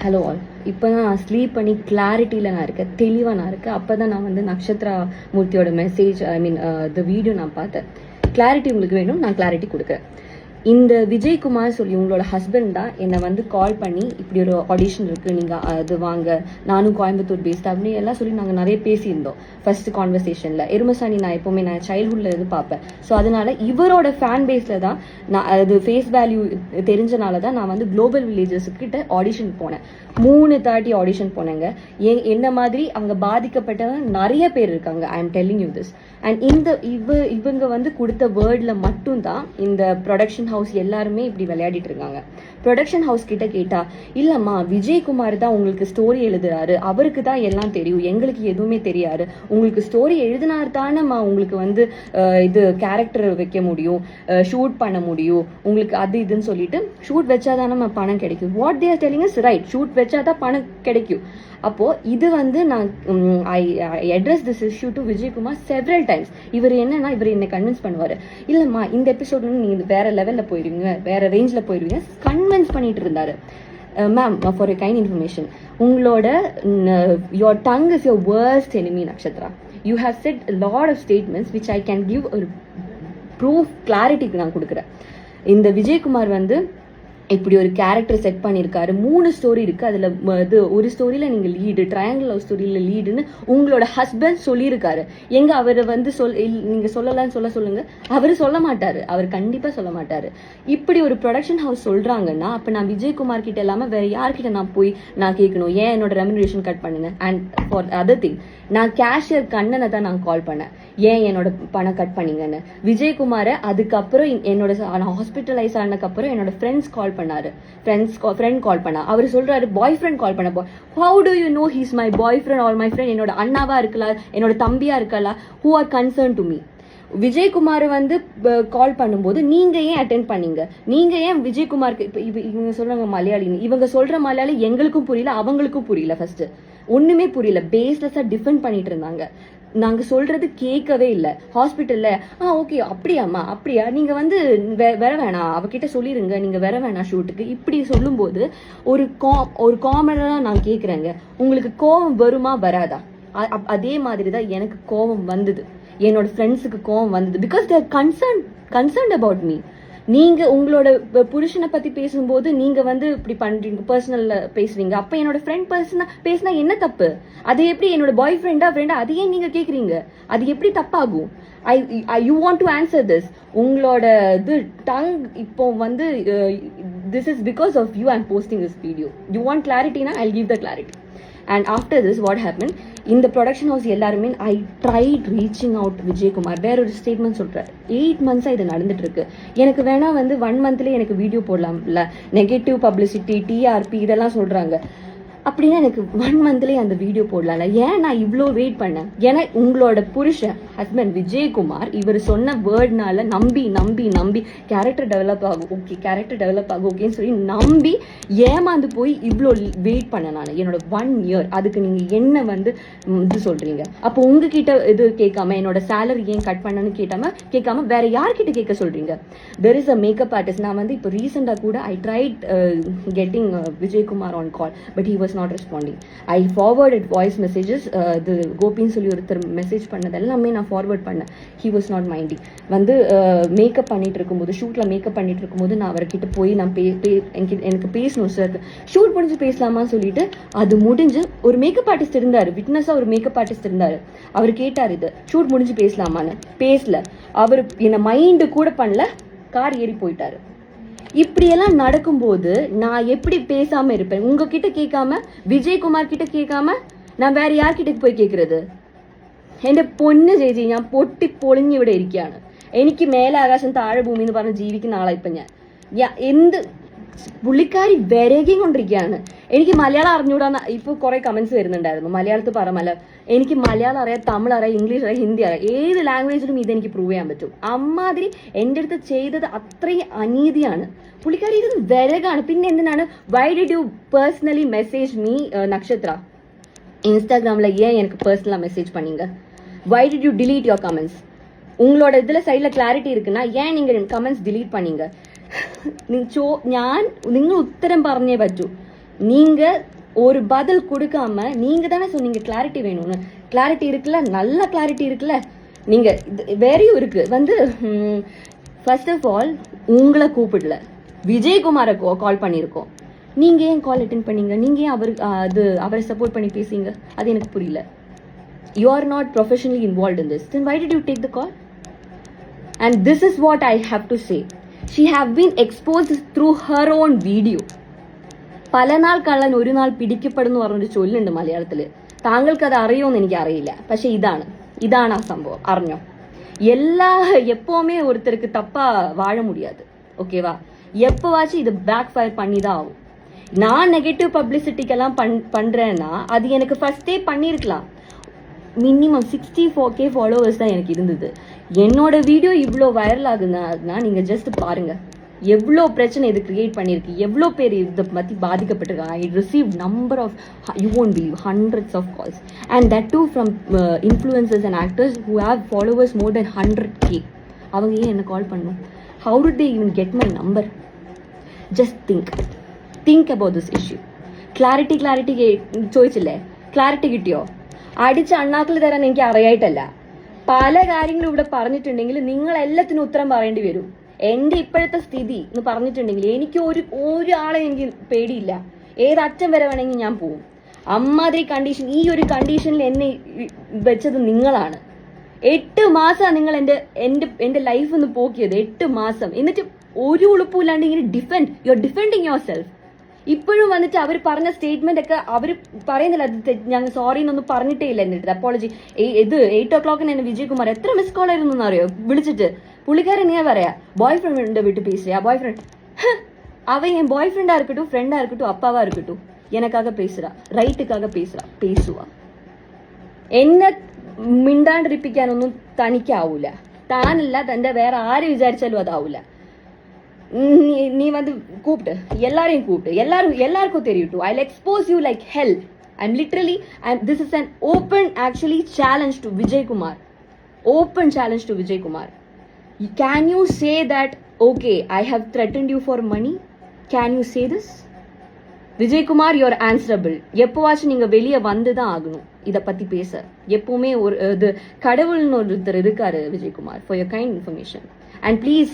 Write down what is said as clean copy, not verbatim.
Hello all. இப்போ தான் நான் ஸ்லீப் பண்ணி கிளாரிட்டியில் நான் இருக்கேன், தெளிவாக நான் இருக்கேன். அப்போ தான் நான் வந்து நக்ஷத்ரா மூர்த்தியோட மெசேஜ் த வீடியோ நான் பார்த்தேன். கிளாரிட்டி உங்களுக்கு வேணும், நான் கிளாரிட்டி கொடுக்குறேன். இந்த விஜயகுமார் சொல்லி உங்களோட ஹஸ்பண்ட் தான் என்னை வந்து கால் பண்ணி இப்படி ஒரு ஆடிஷன் இருக்குது, நீங்கள் அது வாங்க, நானும் கோயம்புத்தூர் பேஸ்ட் அப்படின்னு எல்லாம் சொல்லி நாங்கள் நிறைய பேசியிருந்தோம் ஃபர்ஸ்ட் கான்வர்சேஷனில். எருமசாணி நான் எப்போவுமே நான் சைல்ட்ஹுட்டில் இருந்து பார்ப்பேன். ஸோ அதனால இவரோட ஃபேன் பேஸில் தான் நான் அது ஃபேஸ் வேல்யூ தெரிஞ்சனால தான் நான் வந்து குளோபல் வில்லேஜஸ்கிட்ட ஆடிஷன் போனேன். 3:30 ஆடிஷன் போனேங்க. என்ன மாதிரி அங்கே பாதிக்கப்பட்டவங்க நிறைய பேர் இருக்காங்க. I am telling you this. And இவங்க வந்து கொடுத்த வேர்டில் மட்டும்தான் இந்த ப்ரொடக்ஷன் ஹவுஸ் எல்லாருமே இப்படி விளையாடிட்டு இருக்காங்க. ப்ரொடக்ஷன் ஹவுஸ் கிட்ட கேட்டா, இல்லம்மா விஜயகுமார் தான் உங்களுக்கு ஸ்டோரி எழுதுறாரு, அவருக்கு தான் எல்லாம் தெரியும், எங்களுக்கு எதுவுமே தெரியாது. உங்களுக்கு ஸ்டோரி எழுதினார் தானேம்மா உங்களுக்கு வந்து இது கேரக்டர் வைக்க முடியும், ஷூட் பண்ண முடியும், உங்களுக்கு அது இதுன்னு சொல்லிட்டு ஷூட் வச்சாதானே பணம் கிடைக்கும். What they are telling is right. Shoot வச்சாதான் பணம் கிடைக்கும். அப்போ இது வந்து நான் I address this issue to Vijayakumar several times. இவர் என்னன்னா இவர் என்னை கன்வின்ஸ் பண்ணுவார், இல்லைம்மா இந்த எபிசோடு நீங்கள் வேற லெவலில் போயிடுவீங்க, வேற ரேஞ்சில் போயிடுவீங்க, கன்வின்ஸ் பண்ணிட்டு இருந்தாரு. Ma'am, for a kind information, உங்களோட your tongue is your worst enemy Nakshatra. You have said lot of statements which I can give ஒரு ப்ரூஃப் கிளாரிட்டிக்கு நான் கொடுக்குறேன். இந்த விஜயகுமார் வந்து இப்படி ஒரு கேரக்டர் செட் பண்ணியிருக்காரு. 3 ஸ்டோரி இருக்கு. அதுல இது ஒரு ஸ்டோரியில நீங்க லீடு, ட்ரையாங்கிள் லவ் ஸ்டோரியில லீடுன்னு உங்களோட ஹஸ்பண்ட் சொல்லியிருக்காரு. எங்க அவரை வந்து நீங்க சொல்லலாம்னு சொல்லுங்க, அவரு சொல்ல மாட்டாரு, அவர் கண்டிப்பா சொல்ல மாட்டாரு. இப்படி ஒரு ப்ரொடக்ஷன் ஹவுஸ் சொல்றாங்கன்னா அப்ப நான் விஜயகுமார் கிட்ட இல்லாம வேற யார்கிட்ட நான் போய் நான் கேட்கணும், ஏன் என்னோட ரெம்யூனரேஷன் கட் பண்ணுங்க. அண்ட் ஃபார் அதர் திங், நான் கேஷியர் கண்ணனை தான் நான் கால் பண்ணேன், ஏன் என்னோட பணம் கட் பண்ணீங்கன்னு. விஜயகுமாரை அதுக்கப்புறம் என்னோட ஹாஸ்பிட்டலைஸ் ஆனதுக்கு அப்புறம் என்னோட ஃப்ரெண்ட்ஸ் கால் பண்ணாரு. ஃப்ரெண்ட் கால் பண்ணா. அவர் சொல்றாரு பாய் ஃப்ரெண்ட் கால் பண்ண. How to you know he's my boy friend R my friend? என்னோட அண்ணாவா இருக்கலாம், என்னோட தம்பியா இருக்கலாம், who are concern to me. Vijayakumar வந்து கால் பண்ணும்போது நீங்க ஏன் அட்டென்ட் பண்ணீங்க? நீங்க ஏன் விஜயகுமாருக்கு இவங்க சொல்றாங்க மலையாளின்னு, இவங்க சொல்ற மலையாளி எங்களுக்கும் புரியல, அவங்களுக்கும் புரியல. ஃபர்ஸ்ட் ஒண்ணுமே புரியல, பேஸ்லெஸ்ஸா டிஃபெண்ட் பண்ணிட்டு இருந்தாங்க. நாங்க சொல்றது கேட்கவே இல்லை. ஹாஸ்பிட்டல்ல ஓகே அப்படியாம்மா, அப்படியா, நீங்க வந்து வர வேணாம், அவகிட்ட சொல்லிருங்க, நீங்க வர வேணாம் ஷூட்டுக்கு, இப்படி சொல்லும் போது ஒரு காமனா நான் கேக்குறேங்க, உங்களுக்கு கோபம் வருமா வராதா? அதே மாதிரிதான் எனக்கு கோபம் வந்தது, என்னோட ஃப்ரெண்ட்ஸுக்கு கோபம் வந்தது. Because they're concerned about me. நீங்க உங்களோட புருஷனை பத்தி பேசும்போது நீங்க வந்து இப்படி பண்றீங்க, பர்சனல்ல பேசுறீங்க. அப்ப என்னோட ஃப்ரெண்ட் பேசினா என்ன தப்பு? அது எப்படி என்னோட பாய் ஃப்ரெண்டா அதையே நீங்க கேக்குறீங்க? அது எப்படி தப்பாகும்? You want to answer this. உங்களோட இது டங் இப்போ வந்து this is because of you I am posting this video. You want கிளாரிட்டினா I give the clarity. And after this what happen, இந்த ப்ரொடக்ஷன் ஹவுஸ் எல்லாருமே I tried reaching out Vijayakumar. வேற ஒரு statement சொல்றாரு, 8 months இது நடந்துட்டு இருக்கு, எனக்கு வேணா வந்து 1 monthலேயே எனக்கு வீடியோ போடலாம்ல, நெகட்டிவ் பப்ளிசிட்டி, டிஆர்பி இதெல்லாம் சொல்றாங்க. அப்படின்னா எனக்கு 1 monthலேயே அந்த வீடியோ போடலாம்ல, ஏன் நான் இவ்வளோ வெயிட் பண்ணேன்? ஏன்னா உங்களோட புருஷன் ஹஸ்பண்ட் விஜயகுமார் இவர் சொன்ன வேர்ட்னால நம்பி கேரக்டர் டெவலப் ஆகும், ஓகே கேரக்டர் டெவலப் ஆகும் ஓகேன்னு சொல்லி நம்பி ஏமாந்து போய் இவ்வளோ வெயிட் பண்ண நான் என்னோட 1 year. அதுக்கு நீங்க என்ன வந்து இது சொல்றீங்க? அப்போ உங்ககிட்ட இது கேட்காம என்னோட சேலரி ஏன் கட் பண்ணனு கேட்காம வேற யார்கிட்ட கேட்க சொல்றீங்க? There is a makeup artist. நான் வந்து இப்போ ரீசெண்டா கூட I tried getting Vijayakumar on call, but he was not responding. I forwarded voice messages. The கோபின்னு சொல்லி ஒருத்தர் மெசேஜ் பண்ணது எல்லாமே நான் ஃபார்வர்ட் பண்ணேன். he was not minding. வந்து மேக்கப் பண்ணிட்டு இருக்கும்போது, ஷூட்ல மேக்கப் பண்ணிட்டு இருக்கும்போது நான் அவர்கிட்ட போய் நான் எனக்கு பேசணும் சார், ஷூட் முடிஞ்சு பேசலாமான்னு சொல்லிட்டு அது முடிஞ்சு ஒரு மேக்கப் ஆர்டிஸ்ட் இருந்தாரு, விட்னஸா ஒரு மேக்கப் ஆர்டிஸ்ட் இருந்தாரு. அவர் கேட்டார் இது ஷூட் முடிஞ்சு பேசலாமான்னு, பேசல. அவர் என்ன மைண்டு கூட பண்ணல, கார் ஏறி போயிட்டாரு. இப்படியெல்லாம் நடக்கும்போது நான் எப்படி பேசாம இருப்பேன்? உங்ககிட்ட கேட்காம, விஜயகுமார் கிட்ட கேட்காம நான் வேற யார்கிட்ட പോയി കേൾക്കുന്നത്? എന്റെ പൊന്ന് ചേച്ചി, ഞാൻ പൊട്ടി പൊളിഞ്ഞ് ഇവിടെ ഇരിക്കുകയാണ്. എനിക്ക് മേലെ ആകാശം താഴെ ഭൂമി എന്ന് പറഞ്ഞ് ജീവിക്കുന്ന ആളാ ഇപ്പൊ ഞാൻ. എന്ത് പുള്ളിക്കാരി വിരകി കൊണ്ടിരിക്കുകയാണ്. എനിക്ക് മലയാളം അറിഞ്ഞൂടാന്ന് ഇപ്പൊ കുറെ കമന്റ്സ് വരുന്നുണ്ടായിരുന്നു. മലയാളത്തിൽ പറ എനിക്ക് മലയാളം അറിയാം, തമിഴ് അറിയാം, ഇംഗ്ലീഷ് അറിയാം, ഹിന്ദി അറിയാം, ഏത് ലാംഗ്വേജിലും ഇതെനിക്ക് പ്രൂവ് ചെയ്യാൻ പറ്റും. അമ്മാതിരി എൻ്റെ അടുത്ത് ചെയ്തത് അത്രയും അനീതിയാണ്. പുള്ളിക്കാരി ഇത് വിരകാണ്. പിന്നെ എന്തിനാണ് why did you personally message me Nakshatra? இன்ஸ்டாகிராமில் ஏன் எனக்கு பர்சனலாக மெசேஜ் பண்ணீங்க? Why did you delete your comments? உங்களோட இதில் சைடில் கிளாரிட்டி இருக்குன்னா ஏன் நீங்கள் கமெண்ட்ஸ் டிலீட் பண்ணீங்க? നിങ്ങൾ ഉത്തരം പറഞ്ഞേ പറ്റൂ. നിങ്ങൾ ஒரு பதில் கொடுக்காம நீங்க தானே சொன்னீங்க கிளாரிட்டி வேணும்னு. கிளாரிட்டி இருக்குல்ல, நல்ல கிளாரிட்டி இருக்குல்ல. நீங்க வேறையும் இருக்கு வந்து ஃபர்ஸ்ட் ஆஃப் ஆல் உங்களை கூப்பிடல, விஜயகுமாரை கால் பண்ணியிருக்கோம். நீங்க ஏன் கால் அட்டென்ட் பண்ணீங்க? நீங்க ஏன் அவரை சப்போர்ட் பண்ணி பேசுங்க? அது எனக்கு புரியல. You are not professionally involved in this. Then why did you take the call? And this is what I have to say. She have been exposed through her own video. പല നാൾ കള്ളൻ ഒരു നാൾ പിടിക്കപ്പെടുന്നു പറഞ്ഞൊരു ചൊല്ലുണ്ട് മലയാളത്തില്. താങ്കൾക്ക് അത് അറിയോന്ന് എനിക്ക് അറിയില്ല. പക്ഷെ ഇതാണ് ആ സംഭവം. അറിഞ്ഞോ? எப்பவுமே ஒருத்தருக்கு தப்பா வாழ முடியாது. ஓகேவா? எப்பவாச்சும் இது பேக் ஃபயர் பண்ணி தான் ஆகும். நான் நெகட்டிவ் பப்ளிசிட்டிக்கெல்லாம் பண்றேன்னா அது எனக்கு ஃபர்ஸ்டே பண்ணிருக்கலாம். மினிமம் 64K ஃபாலோவர்ஸ் தான் எனக்கு இருந்தது. என்னோட வீடியோ இவ்வளோ வைரல் ஆகுதுன்னா நீங்க ஜஸ்ட் பாருங்க எவ்வளோ பிரச்சனை இது கிரியேட் பண்ணியிருக்கு, எவ்வளோ பேர் இதை பற்றி பாதிக்கப்பட்டிருக்காங்க. I receive number of, you won't believe, hundreds of calls and that too from influencers and actors who have followers more than 100K. அவங்க ஏன் என்ன கால் பண்ணணும்? How do they even get my number? Just think about this issue. Clarity ചോദിച്ചില്ലേ? Clarity കിട്ടിയോ? അടിച്ച അണ്ണാക്കിൽ തരാൻ എനിക്ക് അറിയായിട്ടല്ല. പല കാര്യങ്ങളും ഇവിടെ പറഞ്ഞിട്ടുണ്ടെങ്കിൽ നിങ്ങൾ എല്ലാത്തിനും ഉത്തരം പറയേണ്ടി വരും. എന്റെ ഇപ്പോഴത്തെ സ്ഥിതി എന്ന് പറഞ്ഞിട്ടുണ്ടെങ്കിൽ എനിക്ക് ഒരാളെ എനിക്ക് പേടിയില്ല. ഏത് അറ്റം വരെ വേണമെങ്കിൽ ഞാൻ പോവും. അമ്മാതിരി കണ്ടീഷൻ, ഈ ഒരു കണ്ടീഷനിൽ എന്നെ വെച്ചത് നിങ്ങളാണ്. 8 മാസമാണ് നിങ്ങൾ എന്റെ ലൈഫ് ഒന്ന് പോക്കിയത്. 8 മാസം. എന്നിട്ട് ഒരു ഉളുപ്പില്ലാണ്ട് ഇങ്ങനെ you are defending your self. ഇപ്പോഴും വന്നിട്ട് അവർ പറഞ്ഞ സ്റ്റേറ്റ്മെന്റ് ഒക്കെ അവർ പറയുന്നില്ല, ഞങ്ങൾ സോറി എന്നൊന്നും പറഞ്ഞിട്ടേ ഇല്ല. എന്നിട്ട് അപ്പോളജി 8 o'clock എന്നെ വിജയകുമാർ എത്ര മിസ് കോൾ ആയിരുന്നു എന്നറിയോ വിളിച്ചിട്ട്. പുള്ളിക്കാരൻ ഞാൻ പറയാ பாய் ஃப்ரெண்ட் விட்டு பேசுறியா? பாய் ஃப்ரெண்ட் அவன் என் பாய் ஃப்ரெண்டா இருக்கட்டும், ஃப்ரெண்டா இருக்கட்டும், அப்பாவா இருக்கட்டும், எனக்காக பேசுறா, ரைட்டுக்காக பேசுவா. എന്നെ മിണ്ടാണ്ടിരിപ്പിക്കാനൊന്നും തനിക്കാവൂല. താനല്ല, തന്റെ വേറെ ആര് വിചാരിച്ചാലും അതാവൂല. நீ வந்து கூப்பிட்டு எல்லாருக்கும் தெரியட்டும். I'll expose you like hell. I'm literally, this is an open actually challenge to Vijay Kumar. Open challenge to Vijay Kumar. Can you say that, okay, I have threatened you for money? Can you say this? Vijay Kumar, you are answerable. எப்போவாச்சும் நீங்க வெளியே வந்துதான் ஆகணும் இதை பத்தி பேச. எப்பவுமே ஒரு கடவுள்னு ஒருத்தர் இருக்காரு Vijay Kumar. For your kind information. And please